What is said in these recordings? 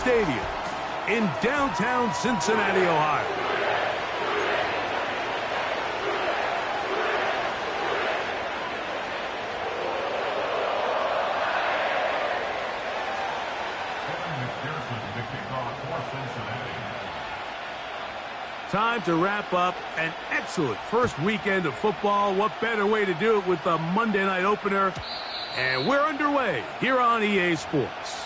Stadium in downtown Cincinnati, Ohio. Time to wrap up an excellent first weekend of football. What better way to do it with the Monday night opener? And we're underway here on EA Sports.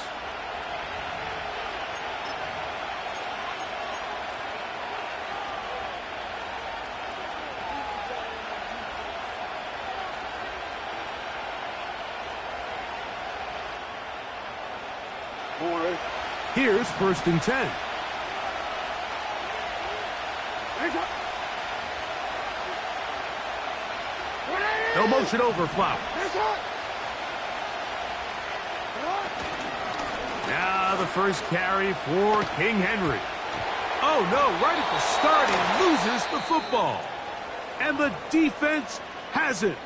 Here's 1st and 10. No motion over Flowers. Now the first carry for King Henry. Oh no, right at the start he loses the football. And the defense has it.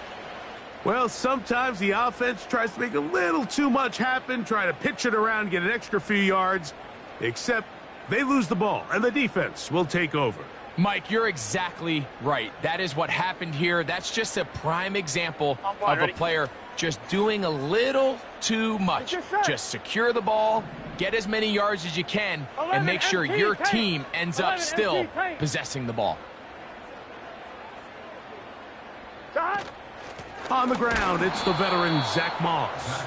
Well, sometimes the offense tries to make a little too much happen, try to pitch it around, get an extra few yards, except they lose the ball, and the defense will take over. Mike, you're exactly right. That is what happened here. That's just a prime example of a player just doing a little too much. Just secure the ball, get as many yards as you can, and make sure your team ends up still possessing the ball. On the ground, it's the veteran Zach Moss.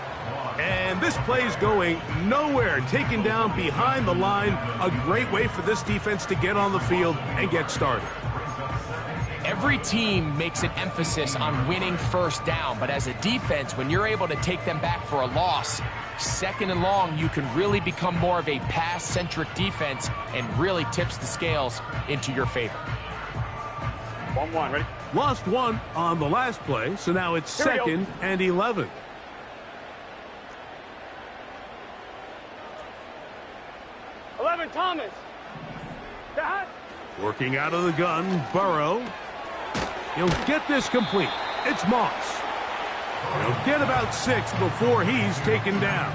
And this play's going nowhere, taken down behind the line. A great way for this defense to get on the field and get started. Every team makes an emphasis on winning first down, but as a defense, when you're able to take them back for a loss, 2nd and long, you can really become more of a pass-centric defense and really tips the scales into your favor. 1-1, ready? Lost one on the last play, so now it's 2nd and 11. Thomas. Working out of the gun, Burrow. He'll get this complete. It's Moss. He'll get about 6 before he's taken down.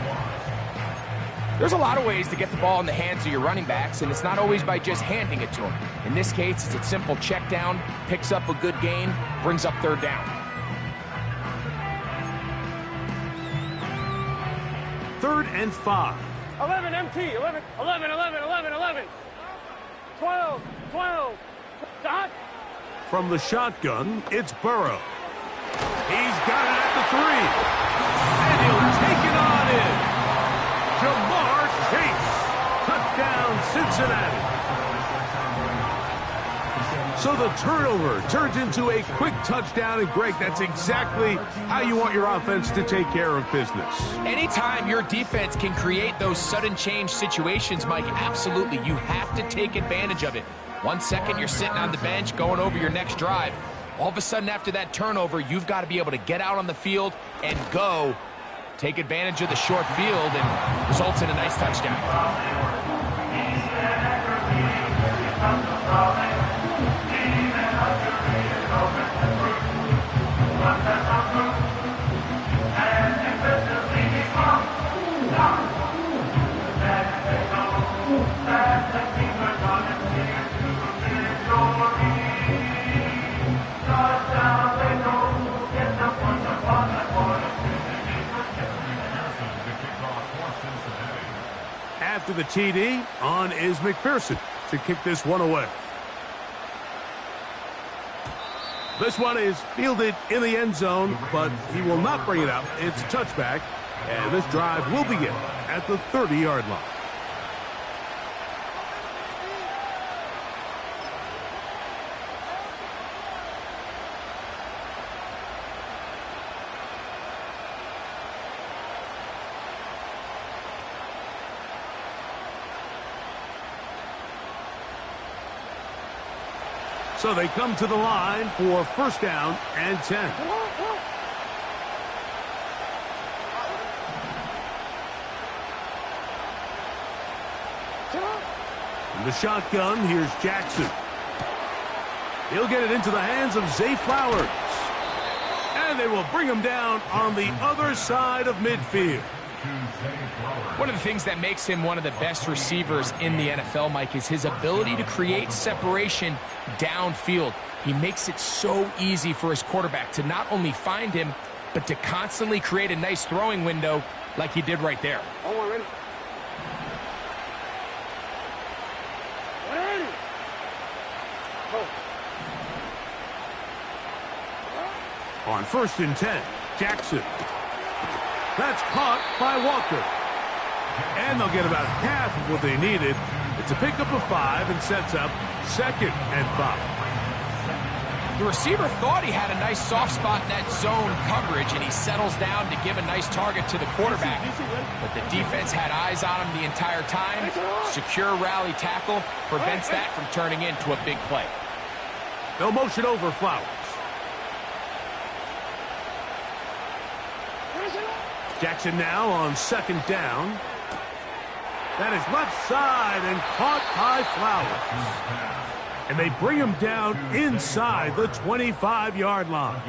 There's a lot of ways to get the ball in the hands of your running backs, and it's not always by just handing it to them. In this case, it's a simple check down, picks up a good gain, brings up 3rd down. 3rd and 5. 11 MT, 11, 11, 11, 11, 11. 12, 12. Dot. From the shotgun, it's Burrow. He's got it at the 3. And he'll take it on in. Jamar Chase. Touchdown, Cincinnati. So the turnover turns into a quick touchdown, and Greg, that's exactly how you want your offense to take care of business. Anytime your defense can create those sudden change situations, Mike, absolutely, you have to take advantage of it. 1 second, you're sitting on the bench going over your next drive. All of a sudden, after that turnover, you've got to be able to get out on the field and go. Take advantage of the short field, and results in a nice touchdown. After the TD, on is McPherson to kick this one away. This one is fielded in the end zone, but he will not bring it up. It's a touchback, and this drive will begin at the 30-yard line. So they come to the line for 1st down and 10. In the shotgun, here's Jackson. He'll get it into the hands of Zay Flowers. And they will bring him down on the other side of midfield. One of the things that makes him one of the best receivers in the NFL, Mike, is his ability to create separation downfield. He makes it so easy for his quarterback to not only find him, but to constantly create a nice throwing window like he did right there. On 1st and 10, Jackson. That's caught by Walker. And they'll get about half of what they needed. It's a pickup of 5 and sets up 2nd and 5. The receiver thought he had a nice soft spot in that zone coverage, and he settles down to give a nice target to the quarterback. But the defense had eyes on him the entire time. Secure rally tackle prevents that from turning into a big play. They'll motion over Flowers. Jackson now on 2nd down. That is left side and caught by Flowers. And they bring him down inside the 25-yard line.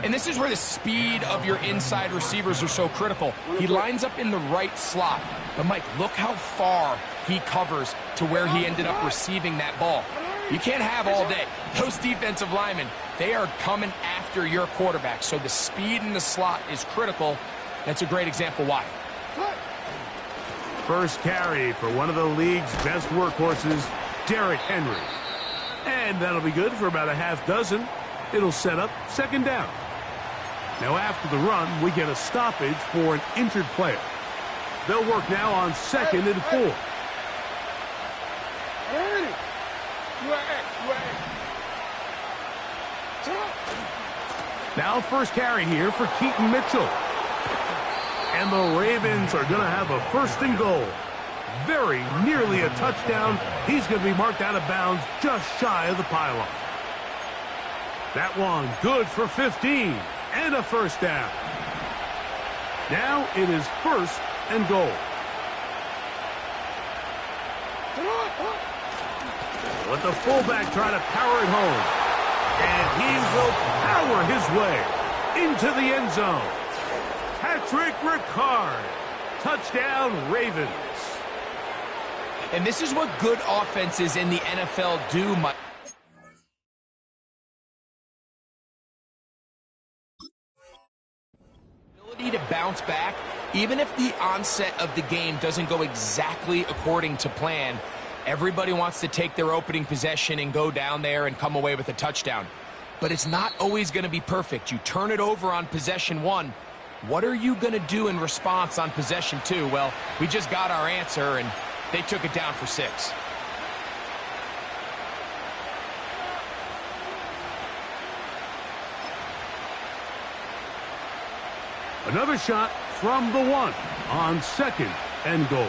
And this is where the speed of your inside receivers are so critical. He lines up in the right slot. But, Mike, look how far he covers to where he ended up receiving that ball. You can't have all day. Those defensive linemen, they are coming after your quarterback. So the speed in the slot is critical. That's a great example why. First carry for one of the league's best workhorses, Derrick Henry. And that'll be good for about a half dozen. It'll set up 2nd down. Now after the run, we get a stoppage for an injured player. They'll work now on 2nd and 4. Now first carry here for Keaton Mitchell. And the Ravens are going to have a 1st and goal. Very nearly a touchdown. He's going to be marked out of bounds just shy of the pylon. That one good for 15 and a 1st down. Now it is 1st and goal. Let the fullback try to power it home. And he will power his way into the end zone. Patrick Ricard. Touchdown, Ravens. And this is what good offenses in the NFL do, Mike. Ability to bounce back, even if the onset of the game doesn't go exactly according to plan. Everybody wants to take their opening possession and go down there and come away with a touchdown. But it's not always going to be perfect. You turn it over on possession 1. What are you going to do in response on possession 2? Well, we just got our answer, and they took it down for 6. Another shot from the 1 on 2nd and goal.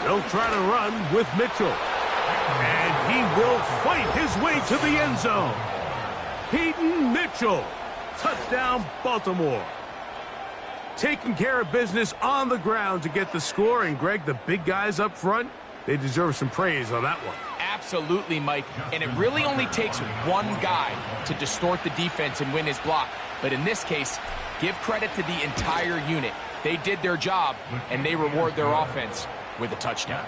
They'll try to run with Mitchell. And he will fight his way to the end zone. Keaton Mitchell. Touchdown, Baltimore. Taking care of business on the ground to get the score. And, Greg, the big guys up front, they deserve some praise on that one. Absolutely, Mike. And it really only takes one guy to distort the defense and win his block. But in this case, give credit to the entire unit. They did their job, and they reward their offense with a touchdown.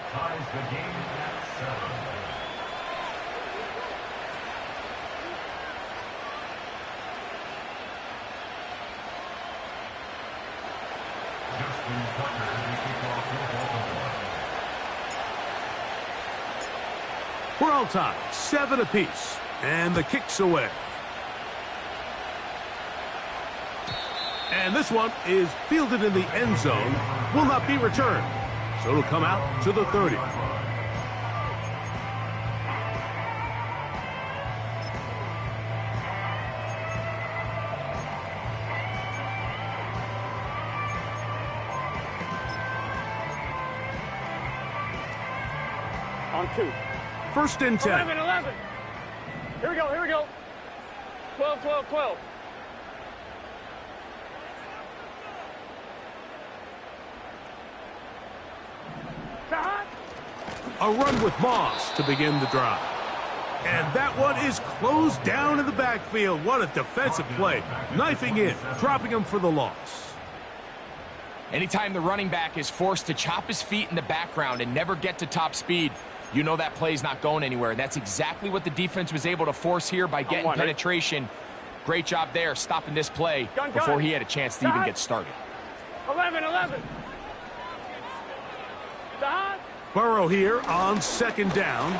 We're all tied, 7 apiece, and the kick's away. And this one is fielded in the end zone, will not be returned. So it'll come out to the 30. On 2. 1st and 10. 11, 11. Here we go, here we go. 12, 12, 12. A run with Moss to begin the drive. And that one is closed down in the backfield. What a defensive play. Knifing in, dropping him for the loss. Anytime the running back is forced to chop his feet in the background and never get to top speed, you know that play's not going anywhere. That's exactly what the defense was able to force here by getting penetration. Great job there, stopping this play before he had a chance to even get started. 11. Burrow here on second down.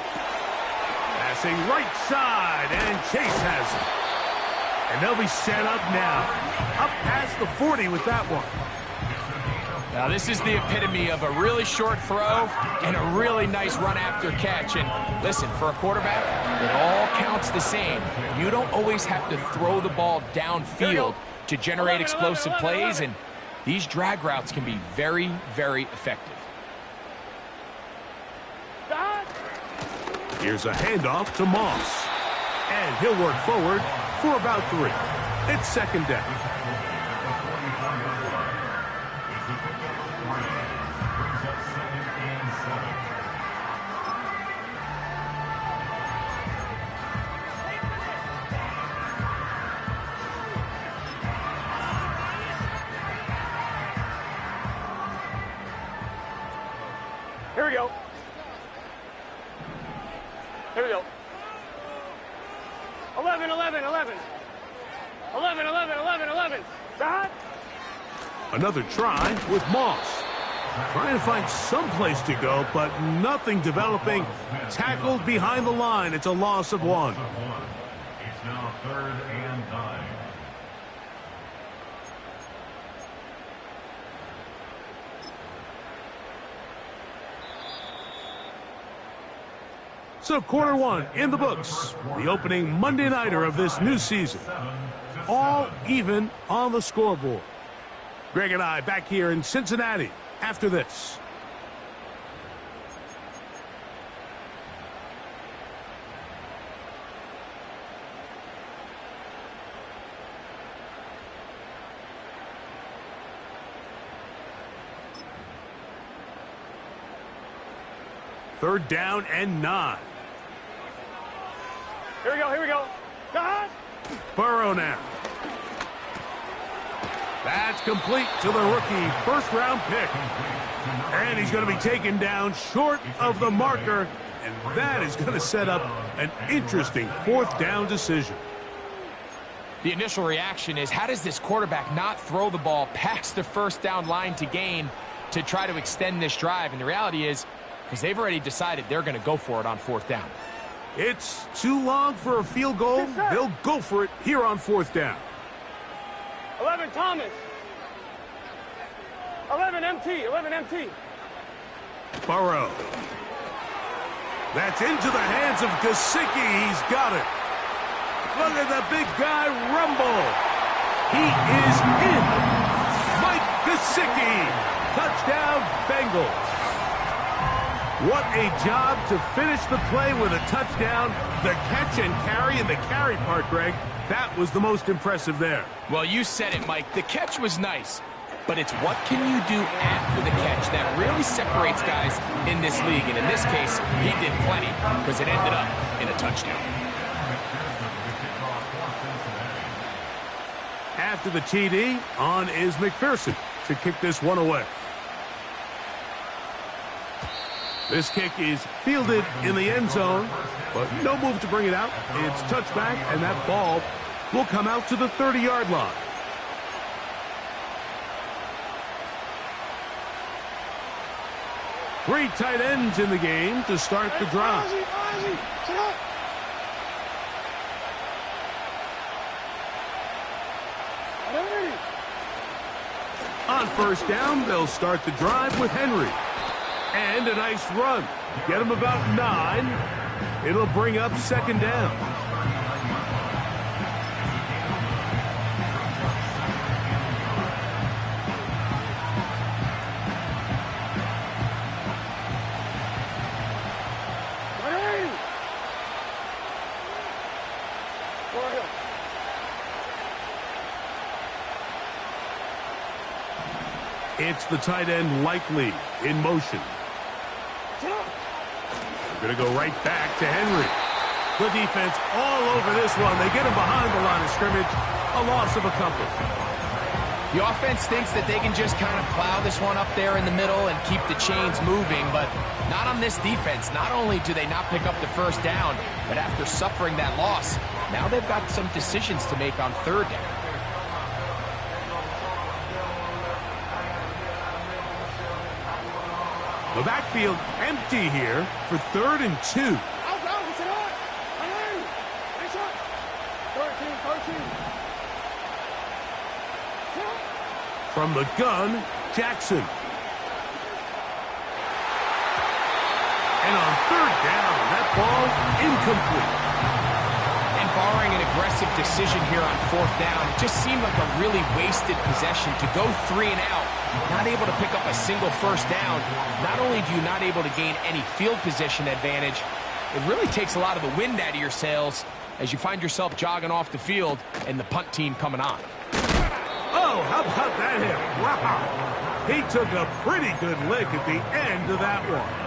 Passing right side, and Chase has it. And they'll be set up now. Up past the 40 with that one. Now, this is the epitome of a really short throw and a really nice run after catch. And listen, for a quarterback, it all counts the same. You don't always have to throw the ball downfield to generate explosive plays, and these drag routes can be very, very effective. Here's a handoff to Moss. And he'll work forward for about 3. It's second down. Here we go. 11. Another try with Moss. Trying to find some place to go, but nothing developing. Tackled behind the line. It's a loss of 1. It's now 3rd and 9. So quarter 1 in the books. The opening Monday nighter of this new season. All even on the scoreboard. Greg and I back here in Cincinnati after this. Third down and 9. Here we go. God! Burrow now. That's complete to the rookie first-round pick. And he's going to be taken down short of the marker, and that is going to set up an interesting fourth down decision. The initial reaction is, how does this quarterback not throw the ball past the first down line to gain to try to extend this drive? And the reality is, because they've already decided they're going to go for it on fourth down. It's too long for a field goal. They'll go for it here on fourth down. 11 Thomas. 11 MT. Burrow. That's into the hands of Gesicki. He's got it. Look at the big guy rumble. He is in. Mike Gesicki. Touchdown, Bengals. What a job to finish the play with a touchdown. The catch and carry, and the carry part, Greg, that was the most impressive there. Well, you said it, Mike. The catch was nice, but it's what can you do after the catch that really separates guys in this league. And in this case, he did plenty because it ended up in a touchdown. After the TD, on is McPherson to kick this one away. This kick is fielded in the end zone, but no move to bring it out. It's touchback, and that ball will come out to the 30-yard line. Three tight ends in the game to start the drive. On first down, they'll start the drive with Henry. And a nice run. Get him about 9. It'll bring up second down. It's the tight end Likely in motion. We're going to go right back to Henry. The defense all over this one. They get him behind the line of scrimmage. A loss of a couple. The offense thinks that they can just kind of plow this one up there in the middle and keep the chains moving, but not on this defense. Not only do they not pick up the first down, but after suffering that loss, now they've got some decisions to make on third down. The backfield empty here for 3rd and 2. From the gun, Jackson. And on 3rd down, that ball incomplete. And barring an aggressive decision here on 4th down, it just seemed like a really wasted possession to go 3 and out, not able to pick up a single first down. Not only do you not able to gain any field position advantage, it really takes a lot of the wind out of your sails as you find yourself jogging off the field and the punt team coming on. Oh, how about that hit? Wow. He took a pretty good lick at the end of that one.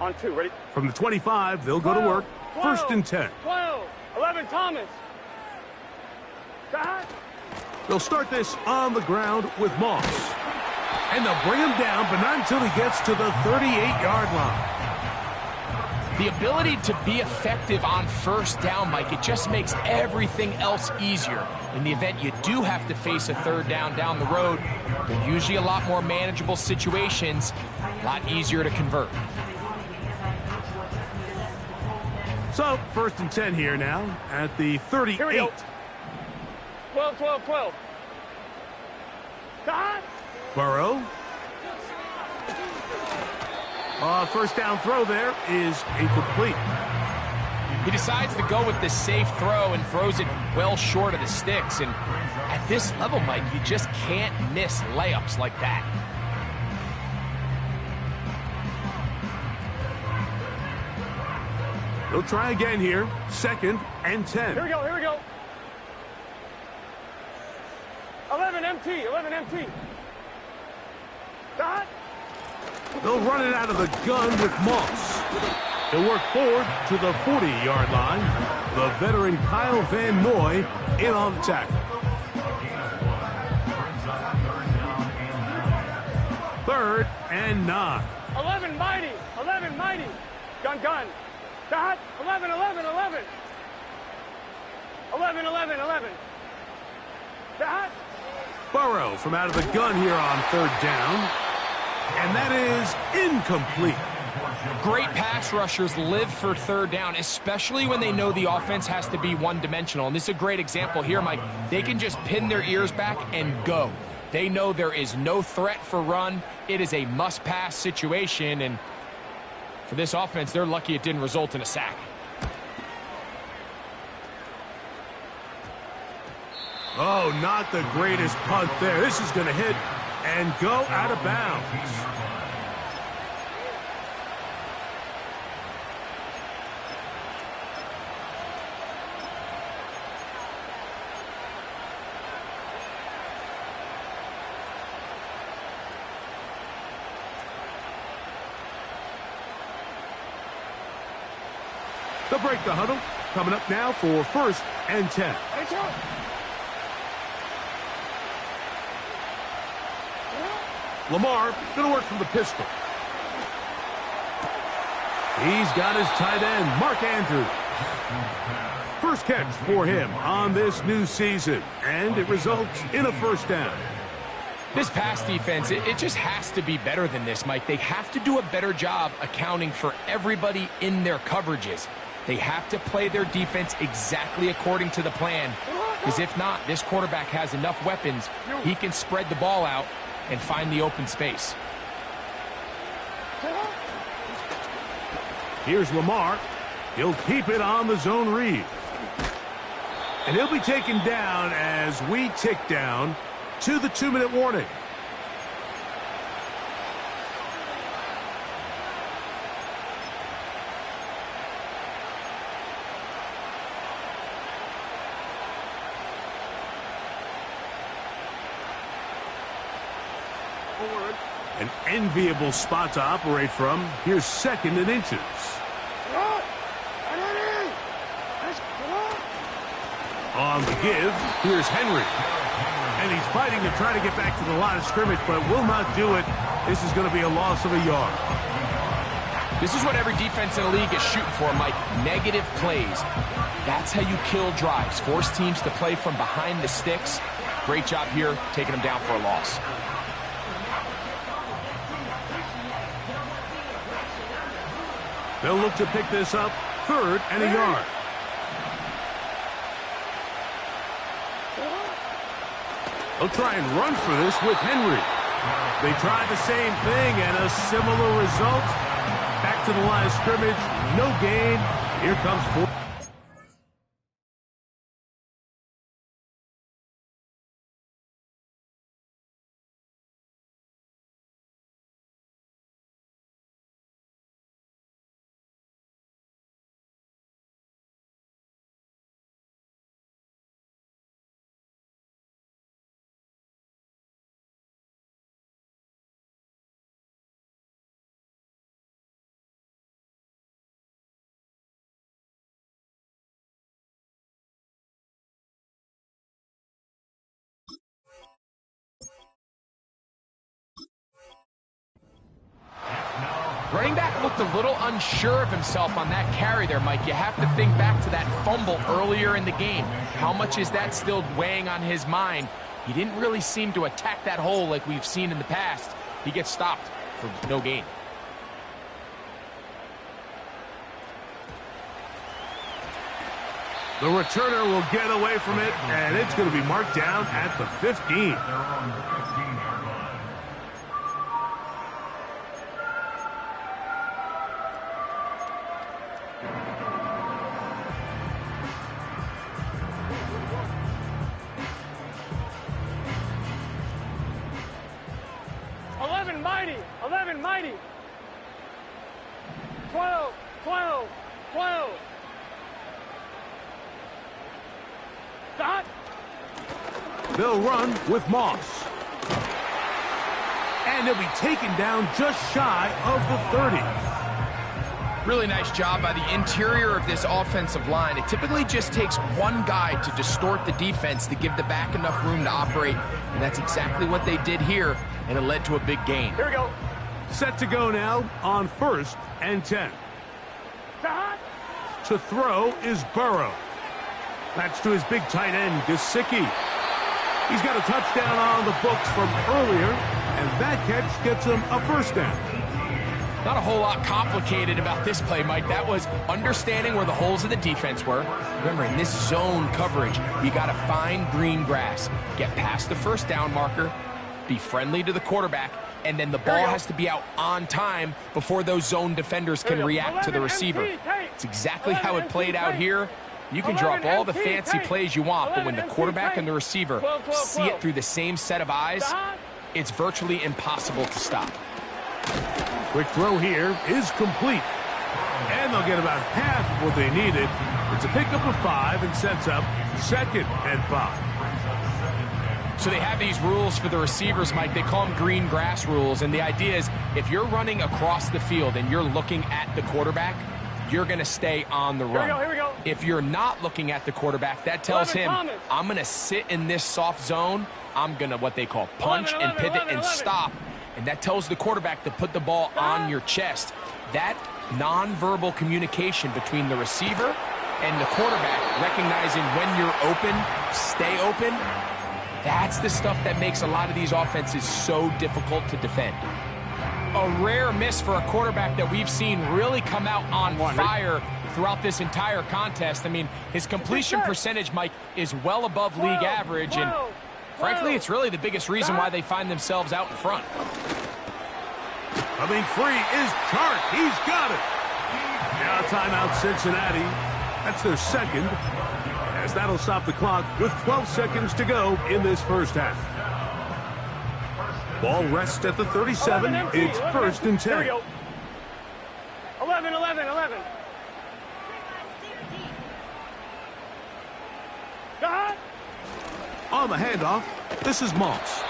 On 2, ready? From the 25, they'll go to work. 1st and 10. 12, 11, Thomas. Back. They'll start this on the ground with Moss. And they'll bring him down, but not until he gets to the 38-yard line. The ability to be effective on 1st down, Mike, it just makes everything else easier. In the event you do have to face a 3rd down the road, they're usually a lot more manageable situations, a lot easier to convert. So, 1st and 10 here now at the 38. Here we go. 12, 12, 12. Got. Burrow. 1st down throw there is incomplete. He decides to go with the safe throw and throws it well short of the sticks. And at this level, Mike, you just can't miss layups like that. They'll try again here. 2nd and 10. Here we go, here we go. 11 MT, 11 MT. Got. They'll run it out of the gun with Moss. He'll work forward to the 40-yard line. The veteran Kyle Van Noy in on the tackle. 3rd and 9. 11 mighty, 11 mighty. Gun, gun. Got. 11, 11, 11. 11, 11, 11. Got. Burrow from out of the gun here on 3rd down. And that is incomplete. Great pass rushers live for 3rd down, especially when they know the offense has to be one-dimensional. And this is a great example here, Mike. They can just pin their ears back and go. They know there is no threat for run. It is a must-pass situation, and for this offense, they're lucky it didn't result in a sack. Oh, not the greatest punt there. This is going to hit and go out of bounds. They'll break the huddle. Coming up now for 1st and 10. Lamar going to work from the pistol. He's got his tight end, Mark Andrews. First catch for him on this new season, and it results in a 1st down. This pass defense, it just has to be better than this, Mike. They have to do a better job accounting for everybody in their coverages. They have to play their defense exactly according to the plan, because if not, this quarterback has enough weapons, he can spread the ball out and find the open space. Here's Lamar. He'll keep it on the zone read. And he'll be taken down as we tick down to the 2-minute warning. An enviable spot to operate from. Here's 2nd and inches. On the give, here's Henry. And he's fighting to try to get back to the line of scrimmage, but will not do it. This is going to be a loss of a yard. This is what every defense in the league is shooting for, Mike. Negative plays. That's how you kill drives. Force teams to play from behind the sticks. Great job here, taking them down for a loss. They'll look to pick this up, 3rd and a yard. They'll try and run for this with Henry. They tried the same thing and a similar result. Back to the line of scrimmage, no gain. Here comes 4th. Running back looked a little unsure of himself on that carry there, Mike. You have to think back to that fumble earlier in the game. How much is that still weighing on his mind? He didn't really seem to attack that hole like we've seen in the past. He gets stopped for no gain. The returner will get away from it, and it's going to be marked down at the 15. Mighty, 11 mighty. 12, 12, 12. Dot. They'll run with Moss. And he'll be taken down just shy of the 30. Really nice job by the interior of this offensive line. It typically just takes one guy to distort the defense to give the back enough room to operate, and that's exactly what they did here, and it led to a big gain. Here we go. Set to go now on 1st and 10. To throw is Burrow. That's to his big tight end, Gesicki. He's got a touchdown on the books from earlier, and that catch gets him a 1st down. Not a whole lot complicated about this play, Mike. That was understanding where the holes of the defense were. Remember, in this zone coverage, you got to find green grass, get past the 1st down marker, be friendly to the quarterback, and then the ball has to be out on time before those zone defenders can react to the receiver. It's exactly how it played out here. You can drop all the fancy plays you want, but when the quarterback and the receiver see it through the same set of eyes, it's virtually impossible to stop. Quick throw here is complete. And they'll get about half of what they needed. It's a pickup of 5 and sets up 2nd and 5. So they have these rules for the receivers, Mike. They call them green grass rules. And the idea is if you're running across the field and you're looking at the quarterback, you're going to stay on the run. Here we go. If you're not looking at the quarterback, that tells him, I'm going to sit in this soft zone. I'm going to what they call punch and pivot and stop. And that tells the quarterback to put the ball on your chest. That nonverbal communication between the receiver and the quarterback, recognizing when you're open, stay open, that's the stuff that makes a lot of these offenses so difficult to defend. A rare miss for a quarterback that we've seen really come out on fire throughout this entire contest. I mean, his completion percentage, Mike, is well above league average, and frankly, it's really the biggest reason why they find themselves out in front. Coming free is Chark. He's got it. Now timeout Cincinnati. That's their 2nd. as that'll stop the clock with 12 seconds to go in this first half. Ball rests at the 37. It's first and 10. Here we go. 11, 11, 11. On the handoff, this is Moss.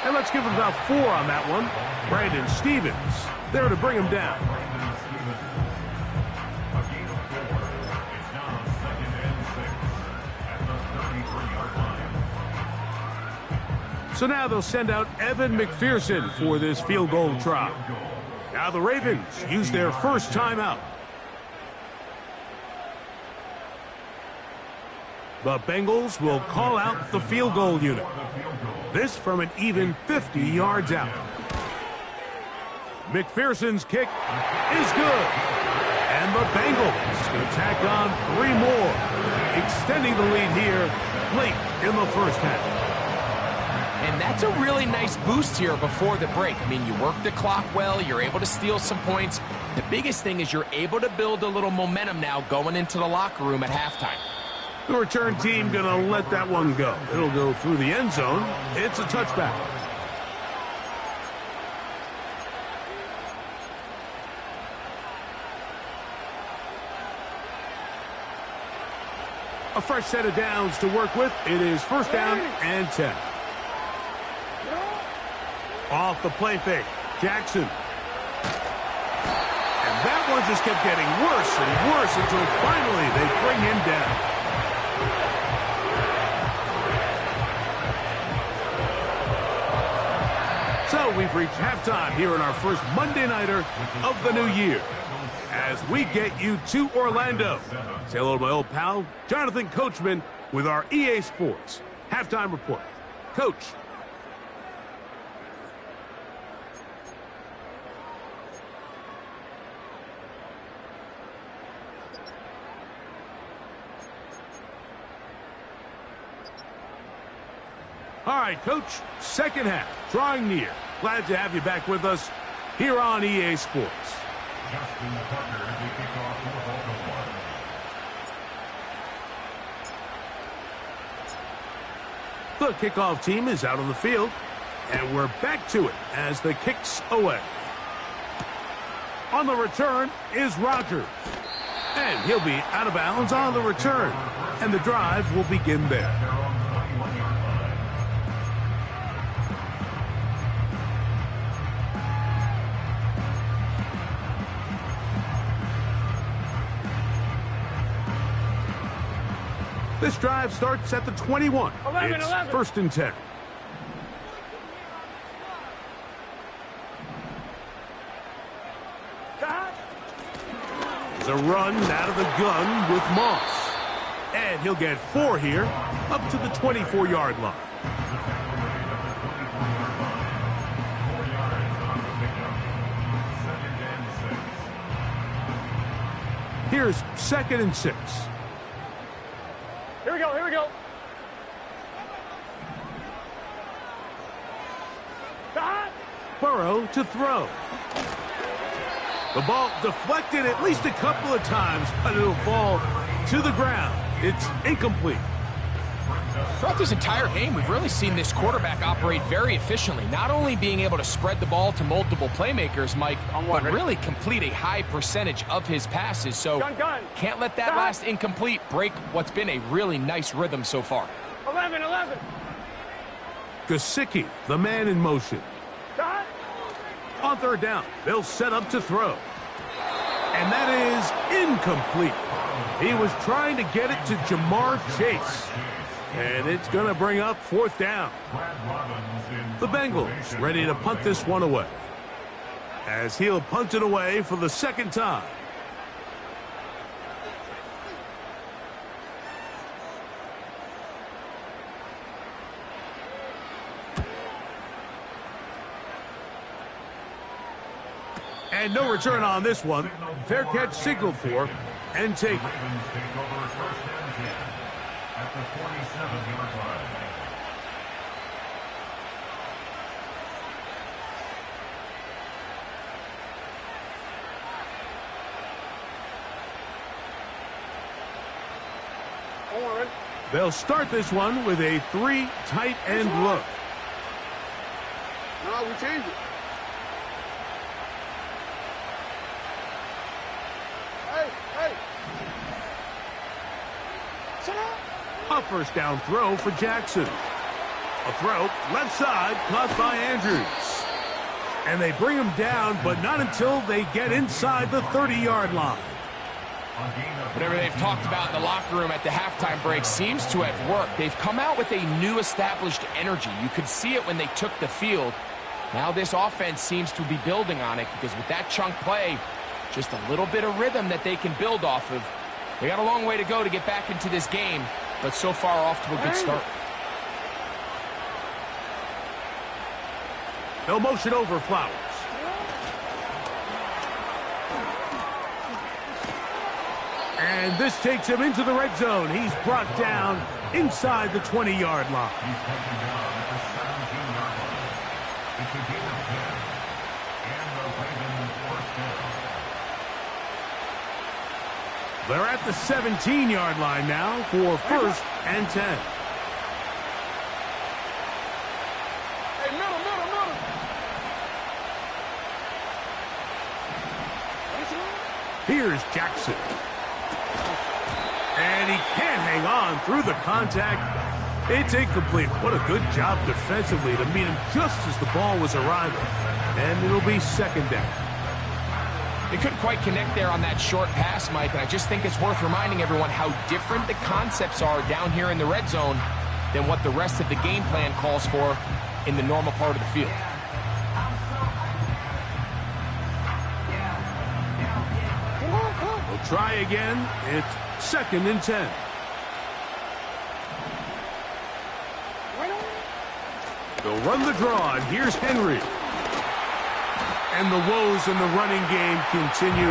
And let's give him about 4 on that one. Brandon Stevens there to bring him down. So now they'll send out Evan McPherson for this field goal try. Now the Ravens use their first timeout. The Bengals will call out the field goal unit. This from an even 50 yards out. McPherson's kick is good. And the Bengals can tack on 3 more, extending the lead here late in the first half. And that's a really nice boost here before the break. I mean, you work the clock well, you're able to steal some points. The biggest thing is you're able to build a little momentum now going into the locker room at halftime. The return team going to let that one go. It'll go through the end zone. It's a touchback. A fresh set of downs to work with. It is first down and 10. Off the play fake, Jackson. And that one just kept getting worse and worse until finally they bring him down. So we've reached halftime here in our first Monday Nighter of the new year. As we get you to Orlando. Say hello to my old pal, Jonathan Coachman, with our EA Sports halftime report. Coach. All right, Coach, second half, drawing near. Glad to have you back with us here on EA Sports. Justin Tucker to kick off for Baltimore. The kickoff team is out on the field, and we're back to it as the kick's away. On the return is Rodgers, and he'll be out of bounds on the return, and the drive will begin there. This drive starts at the 21. 11, It's 11. first and 10. There's a run out of the gun with Moss. And he'll get 4 here, up to the 24-yard line. Here's second and 6. Here we go, here we go. Burrow to throw. The ball deflected at least a couple of times, but it'll fall to the ground. It's incomplete. Throughout this entire game, we've really seen this quarterback operate very efficiently, not only being able to spread the ball to multiple playmakers, Mike, but really complete a high percentage of his passes. So can't let that last incomplete break what's been a really nice rhythm so far. 11, 11. Gesicki, the man in motion. On third down, they'll set up to throw. And that is incomplete. He was trying to get it to Jamar Chase. And it's going to bring up fourth down. The Bengals ready to punt this one away, as he'll punt it away for the second time. And no return on this one. Fair catch signaled for and taken. At the 47-yard line. They'll start this one with a 3 tight end look. No, we changed it. Hey. Shut up. A first down throw for Jackson. A throw, left side, caught by Andrews. And they bring him down, but not until they get inside the 30-yard line. Whatever they've talked about in the locker room at the halftime break seems to have worked. They've come out with a new established energy. You could see it when they took the field. Now this offense seems to be building on it because with that chunk play, just a little bit of rhythm that they can build off of. They got a long way to go to get back into this game, but so far off to a good start. They'll motion over Flowers. And this takes him into the red zone. He's brought down inside the 20-yard line. He's taken down at the 17-yard line. It's a gain of 10. And the Ravens first down. They're at the 17-yard line now for 1st and 10. Hey, middle. Here's Jackson. And he can't hang on through the contact. It's incomplete. What a good job defensively to meet him just as the ball was arriving. And it'll be 2nd down. They couldn't quite connect there on that short pass, Mike, and I just think it's worth reminding everyone how different the concepts are down here in the red zone than what the rest of the game plan calls for in the normal part of the field. We'll try again. It's 2nd and 10. They'll run the draw, and here's Henry. And the woes in the running game continue.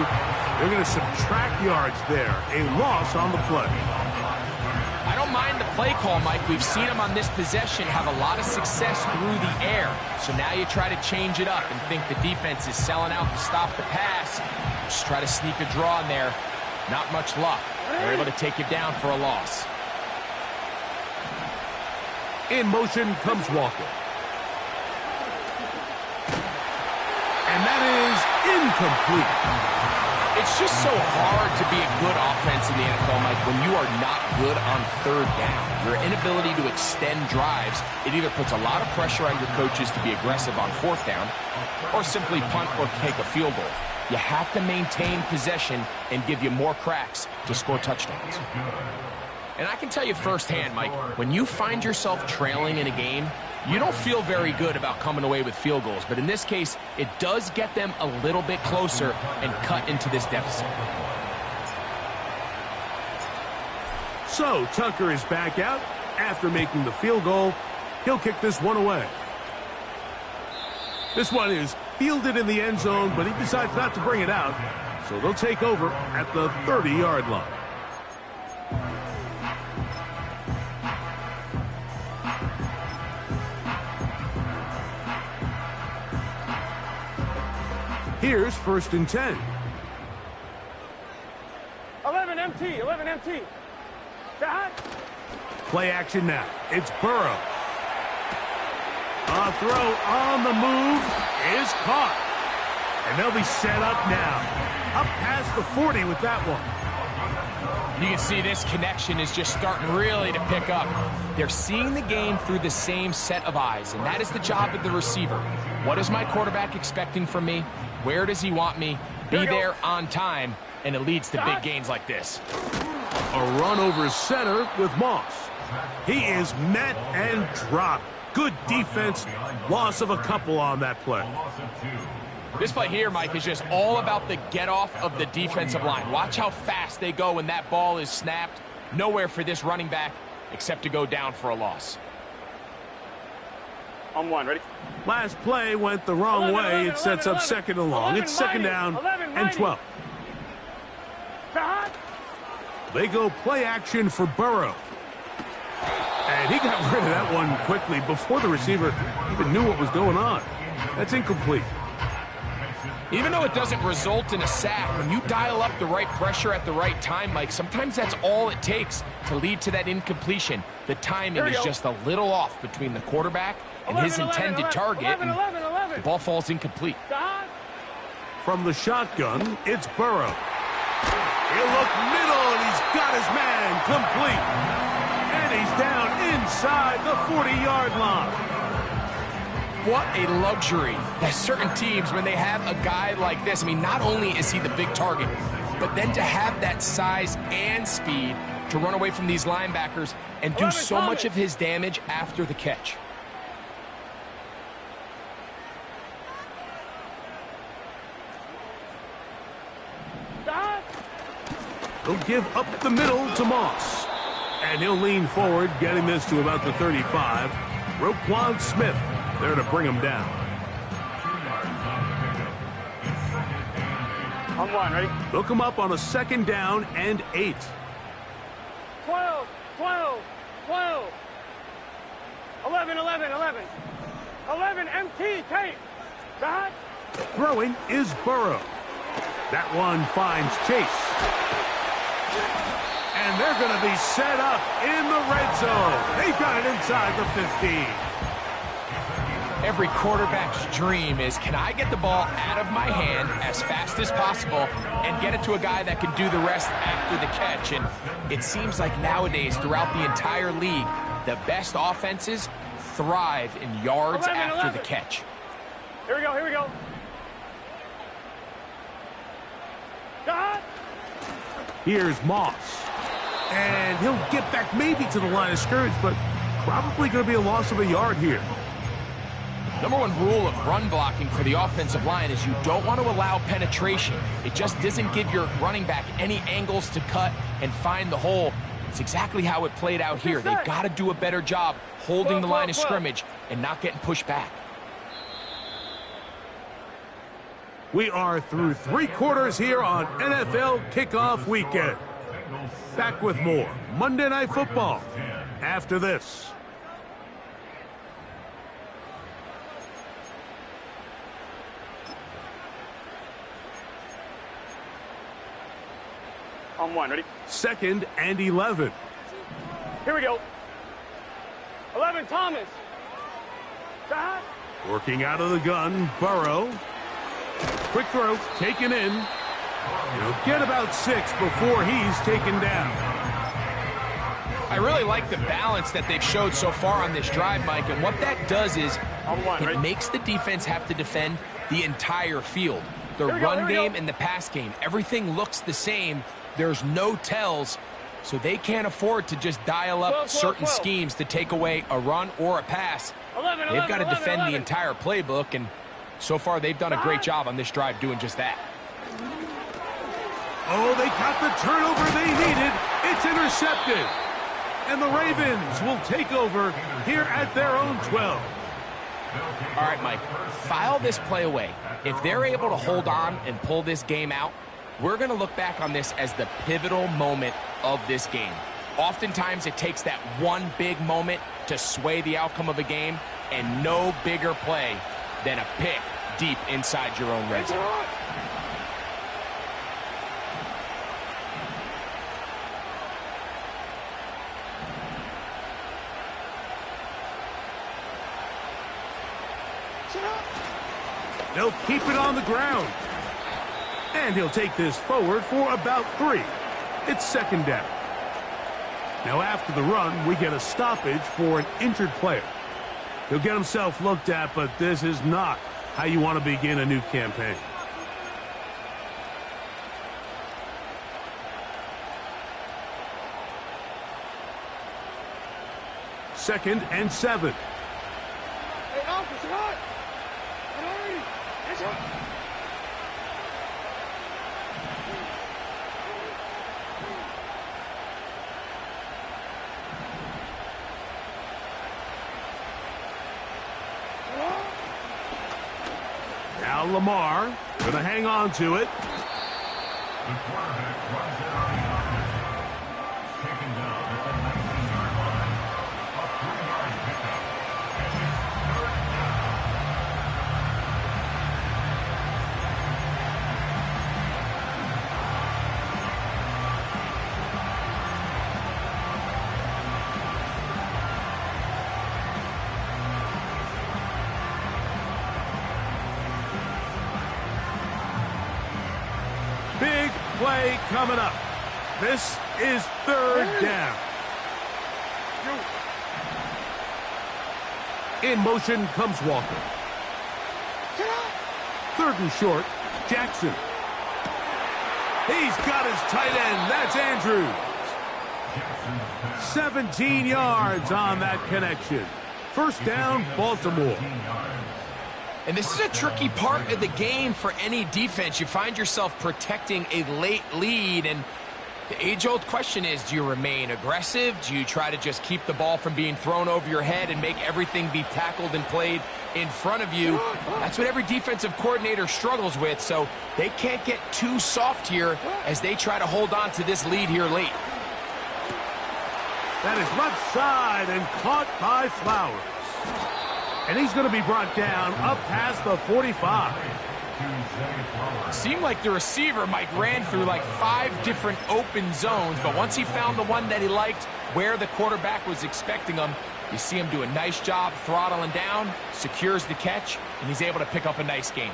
They're going to subtract yards there. A loss on the play. I don't mind the play call, Mike. We've seen him on this possession have a lot of success through the air. So now you try to change it up and think the defense is selling out to stop the pass. Just try to sneak a draw in there. Not much luck. They're able to take it down for a loss. In motion comes Walker. And that is incomplete. It's just so hard to be a good offense in the NFL, Mike, when you are not good on 3rd down. Your inability to extend drives, it either puts a lot of pressure on your coaches to be aggressive on 4th down or simply punt or take a field goal. You have to maintain possession and give you more cracks to score touchdowns. And I can tell you firsthand, Mike, when you find yourself trailing in a game, you don't feel very good about coming away with field goals. But in this case, it does get them a little bit closer and cut into this deficit. So Tucker is back out after making the field goal. He'll kick this one away. This one is fielded in the end zone, but he decides not to bring it out. So they'll take over at the 30-yard line. Here's 1st and 10. 11 MT. Shot. Play action now. It's Burrow. A throw on the move is caught. And they'll be set up now. Up past the 40 with that one. You can see this connection is just starting really to pick up. They're seeing the game through the same set of eyes, and that is the job of the receiver. What is my quarterback expecting from me? Where does he want me? Be there on time, and it leads to big gains like this. A run over center with Moss. He is met and dropped. Good defense. Loss of a couple on that play. This play here, Mike, is just all about the get-off of the defensive line. Watch how fast they go when that ball is snapped. Nowhere for this running back except to go down for a loss. On 1, ready? Last play went the wrong way. It sets up 2nd and long. It's 2nd down and 12. They go play action for Burrow. And he got rid of that one quickly before the receiver even knew what was going on. That's incomplete. Even though it doesn't result in a sack, when you dial up the right pressure at the right time, Mike, sometimes that's all it takes to lead to that incompletion. The timing is just a little off between the quarterback and his intended target, and the ball falls incomplete. From the shotgun, it's Burrow. He'll look middle, and he's got his man complete. And he's down inside the 40-yard line. What a luxury that certain teams, when they have a guy like this, I mean, not only is he the big target, but then to have that size and speed to run away from these linebackers and do so much of his damage after the catch. He'll give up the middle to Moss. And he'll lean forward, getting this to about the 35. Roquan Smith there to bring him down. On one, ready? They'll come up on a 2nd down and 8. 12, 12, 12. 11, 11, 11. 11, MT, tape. Dot. Throwing is Burrow. That one finds Chase. And they're going to be set up in the red zone. They've got it inside the 15. Every quarterback's dream is, can I get the ball out of my hand as fast as possible and get it to a guy that can do the rest after the catch? And it seems like nowadays, throughout the entire league, the best offenses thrive in yards 11, after 11. the catch. Here we go, here we go. Dot. Here's Moss. And he'll get back maybe to the line of scrimmage, but probably going to be a loss of a yard here. Number one rule of run blocking for the offensive line is you don't want to allow penetration. It just doesn't give your running back any angles to cut and find the hole. It's exactly how it played out here. They've got to do a better job holding the line of scrimmage and not getting pushed back. We are through 3 quarters here on NFL Kickoff Weekend. Back with more Monday Night Football after this. On one, ready? 2nd and 11. Here we go. 11, Thomas. Dot. Working out of the gun, Burrow. Quick throw, taken in. He'll get about 6 before he's taken down. I really like the balance that they've showed so far on this drive, Mike, and what that does is it makes the defense have to defend the entire field. The run game and the pass game, everything looks the same. There's no tells, so they can't afford to just dial up certain schemes to take away a run or a pass. They've got to defend the entire playbook, and so far they've done a great job on this drive doing just that. Oh, they got the turnover they needed. It's intercepted. And the Ravens will take over here at their own 12. All right, Mike, file this play away. If they're able to hold on and pull this game out, we're going to look back on this as the pivotal moment of this game. Oftentimes, it takes that one big moment to sway the outcome of a game, and no bigger play than a pick deep inside your own red zone. They'll keep it on the ground. And he'll take this forward for about 3. It's 2nd down. Now after the run, we get a stoppage for an injured player. He'll get himself looked at, but this is not how you want to begin a new campaign. Second and 7. Hey, officer, hot. It's hot. Now Lamar going to hang on to it. The quarterback runs it on the offense. Taken down at the 19-yard line. A 3-yard pickup. And it's 3rd down. play coming up. This is third down. In motion comes Walker. Third and short, Jackson. He's got his tight end. That's Andrews. 17 yards on that connection. First down, Baltimore. And this is a tricky part of the game for any defense. You find yourself protecting a late lead, and the age-old question is, do you remain aggressive? Do you try to just keep the ball from being thrown over your head and make everything be tackled and played in front of you? That's what every defensive coordinator struggles with, so they can't get too soft here as they try to hold on to this lead here late. That is left side and caught by Flowers. And he's going to be brought down up past the 45. Seemed like the receiver, Mike, ran through like 5 different open zones, but once he found the one that he liked where the quarterback was expecting him, you see him do a nice job throttling down, secures the catch, and he's able to pick up a nice gain.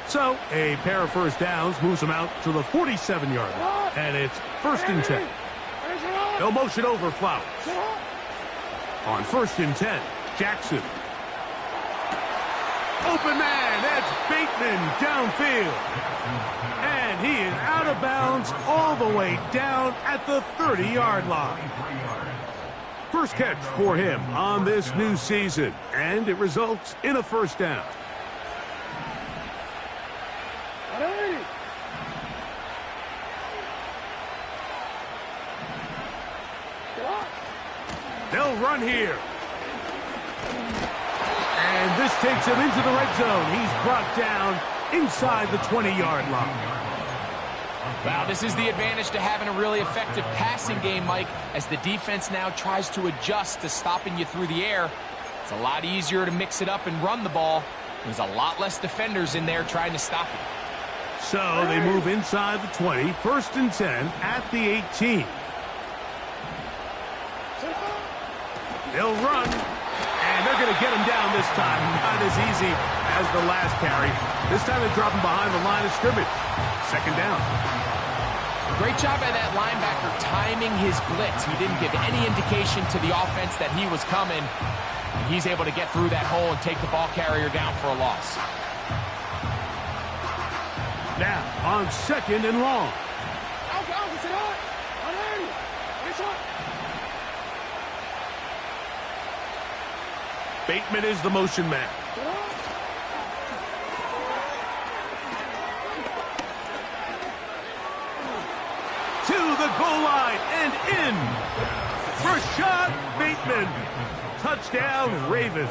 So a pair of first downs moves him out to the 47-yard line, and it's first and 10. No motion over Flowers. On first and 10, Jackson. Open man, that's Bateman downfield. And he is out of bounds all the way down at the 30-yard line. First catch for him on this new season, and it results in a first down. They'll run here. And this takes him into the red zone. He's brought down inside the 20-yard line. Wow, this is the advantage to having a really effective passing game, Mike, as the defense now tries to adjust to stopping you through the air. It's a lot easier to mix it up and run the ball. There's a lot less defenders in there trying to stop it. So they move inside the 20, first and 10 at the 18. They'll run, and they're going to get him down this time. Not as easy as the last carry. This time they drop him behind the line of scrimmage. Second down. Great job by that linebacker timing his blitz. He didn't give any indication to the offense that he was coming. He's able to get through that hole and take the ball carrier down for a loss. Now on second and long. Bateman is the motion man. To the goal line and in. Rashad Bateman. Touchdown, Ravens.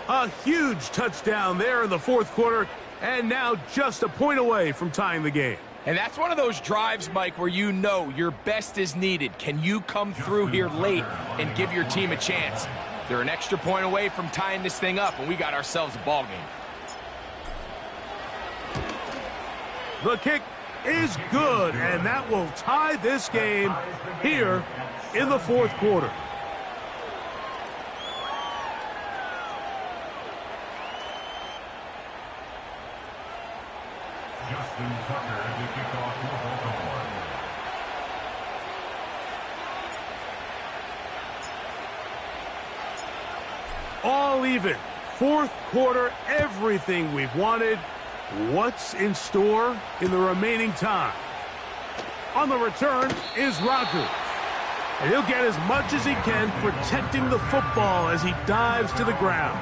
A huge touchdown there in the fourth quarter, and now just a point away from tying the game. And that's one of those drives, Mike, where you know your best is needed. Can you come through here late and give your team a chance? They're an extra point away from tying this thing up, and we got ourselves a ball game. The kick is good, and that will tie this game here in the fourth quarter. Justin Tucker to kick off for Baltimore. All even. Fourth quarter, everything we've wanted. What's in store in the remaining time? On the return is Rodgers. And he'll get as much as he can protecting the football as he dives to the ground.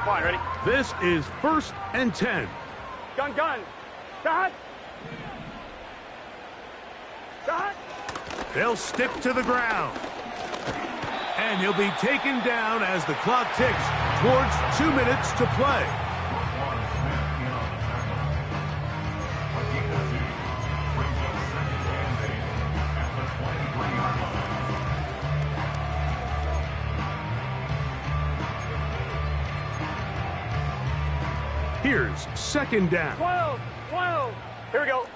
Fine, ready? This is first and 10. Gun. Shot. They'll stick to the ground. And he'll be taken down as the clock ticks towards 2 minutes to play. Here's second down. 12. Here we go.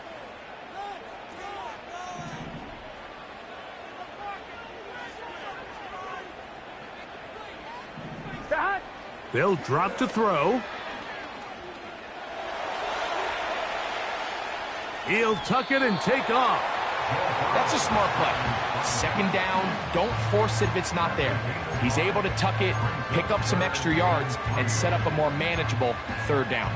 Stop. They'll drop to throw. He'll tuck it and take off. That's a smart play. Second down, don't force it if it's not there. He's able to tuck it, pick up some extra yards, and set up a more manageable third down.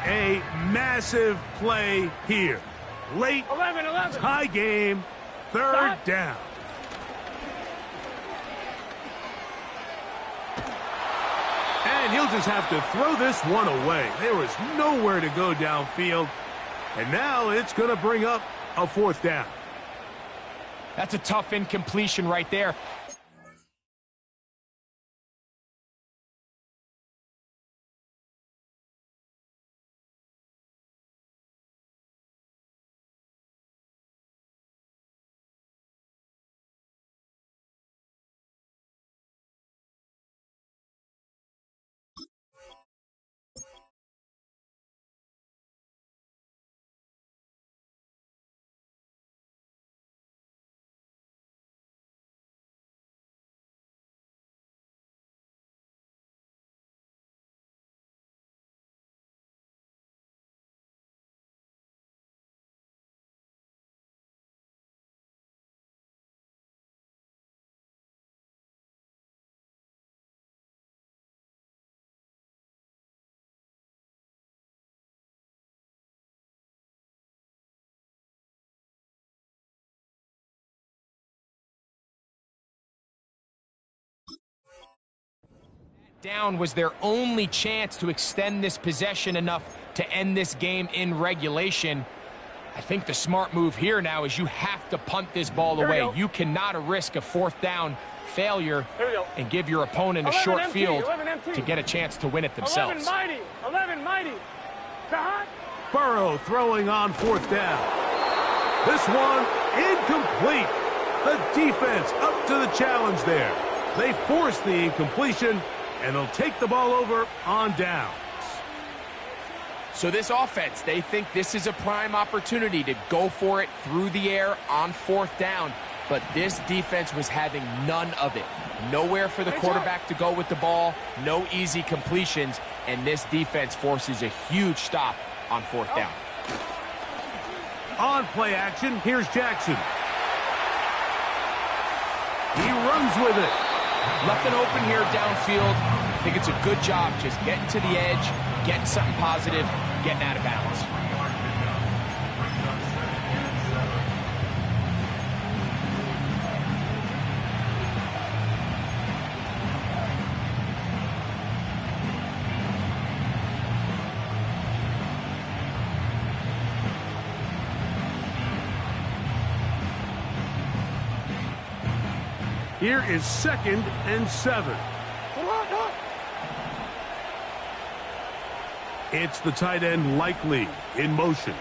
A massive play here. Late 11. tie game, third down. And he'll just have to throw this one away. There was nowhere to go downfield. And now it's going to bring up a fourth down. That's a tough incompletion right there. Down was their only chance to extend this possession enough to end this game in regulation. I think the smart move here now is you have to punt this ball away. You cannot risk a fourth down failure and give your opponent a short field to get a chance to win it themselves. 11 mighty. Burrow throwing on fourth down. This one incomplete. The defense up to the challenge there. They force the incompletion, and they'll take the ball over on downs. So this offense, they think this is a prime opportunity to go for it through the air on fourth down. But this defense was having none of it. Nowhere for the quarterback to go with the ball, no easy completions, and this defense forces a huge stop on fourth down. On play action, here's Jackson. He runs with it. Nothing open here downfield. I think it's a good job just getting to the edge, getting something positive, getting out of bounds. Here is 2nd and 7. It's the tight end Likely in motion.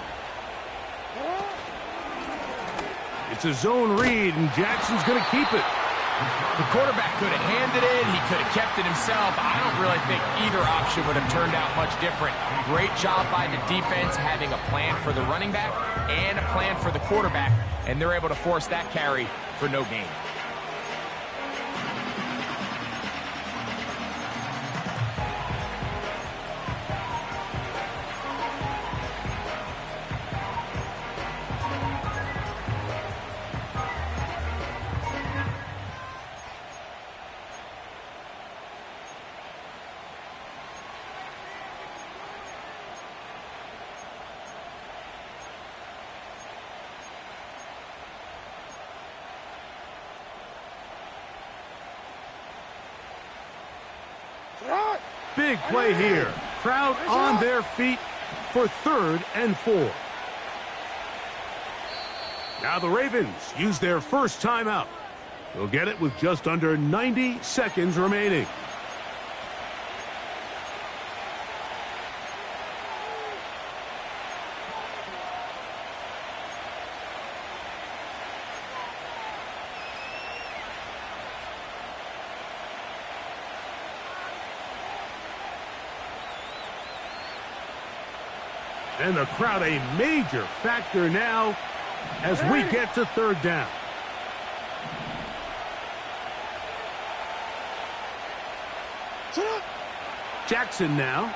It's a zone read, and Jackson's going to keep it. The quarterback could have handed it. He could have kept it himself. I don't really think either option would have turned out much different. Great job by the defense having a plan for the running back and a plan for the quarterback, and they're able to force that carry for no gain. Big play here. Crowd on their feet for 3rd and 4. Now the Ravens use their first timeout. They'll get it with just under 90 seconds remaining. And the crowd a major factor now as we get to third down. Jackson now.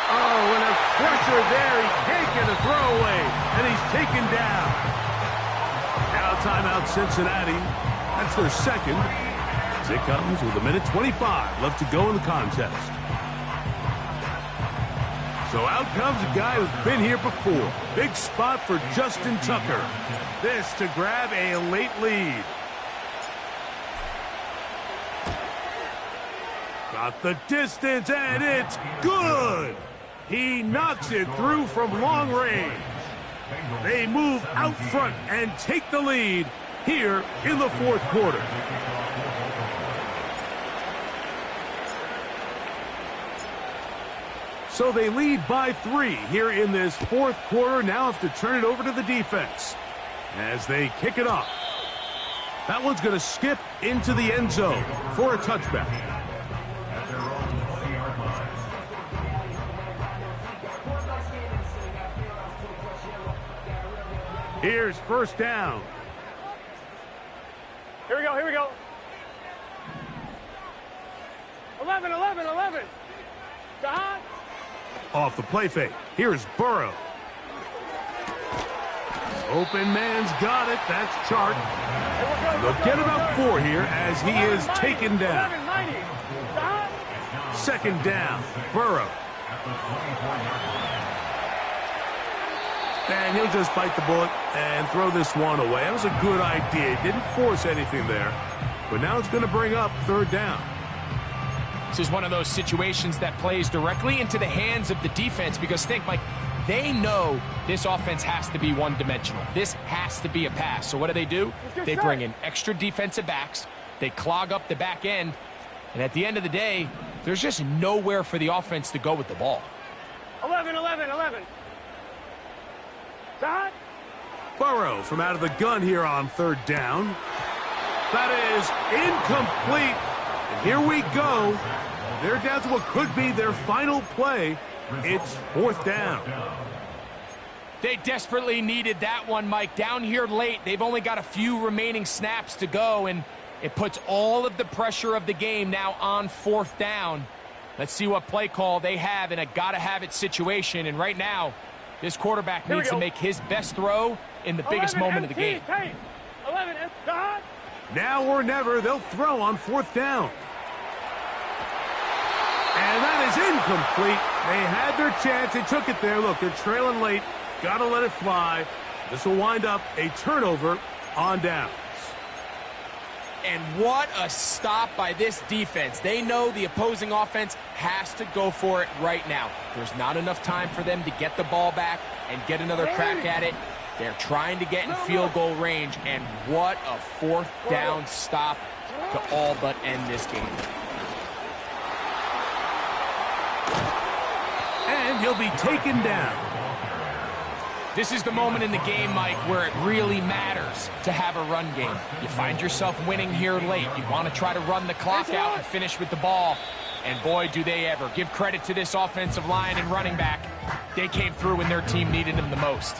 Oh, and a pressure there. He can't get a throwaway, and he's taken down. Now timeout Cincinnati. That's their second. As it comes with 1:25 left to go in the contest. So out comes a guy who's been here before. Big spot for Justin Tucker. This to grab a late lead. Got the distance, and it's good. He knocks it through from long range. They move out front and take the lead here in the fourth quarter. So they lead by 3 here in this fourth quarter. Now have to turn it over to the defense as they kick it off. That one's going to skip into the end zone for a touchback. Here's first down. Here we go, here we go. 11, 11, 11. Don. Off the play fake. Here's Burrow. Open man's got it. That's Chart. They'll get about 4 here as he is taken down. 11, 90. Second down. Burrow. And he'll just bite the bullet and throw this one away. That was a good idea. Didn't force anything there. But now it's going to bring up third down. This is one of those situations that plays directly into the hands of the defense because think, Mike, they know this offense has to be one-dimensional. This has to be a pass. So what do? They bring in extra defensive backs. They clog up the back end. And at the end of the day, there's just nowhere for the offense to go with the ball. 11, 11, 11. Don. Burrow from out of the gun here on third down. That is incomplete. And here we go. They're down to what could be their final play. It's fourth down. They desperately needed that one, Mike. Down here late, they've only got a few remaining snaps to go, and it puts all of the pressure of the game now on fourth down. Let's see what play call they have in a gotta-have-it situation. And right now, this quarterback needs to make his best throw in the biggest moment of the game. 11, Don. Now or never, they'll throw on fourth down. And that is incomplete. They had their chance. They took it there. Look, they're trailing late. Got to let it fly. This will wind up a turnover on downs. And what a stop by this defense. They know the opposing offense has to go for it right now. There's not enough time for them to get the ball back and get another crack at it. They're trying to get in field goal range, and what a fourth down stop to all but end this game. And he'll be taken down. This is the moment in the game, Mike, where it really matters to have a run game. You find yourself winning here late. You want to try to run the clock out and finish with the ball. And boy, do they ever. Give credit to this offensive line and running back. They came through when their team needed them the most.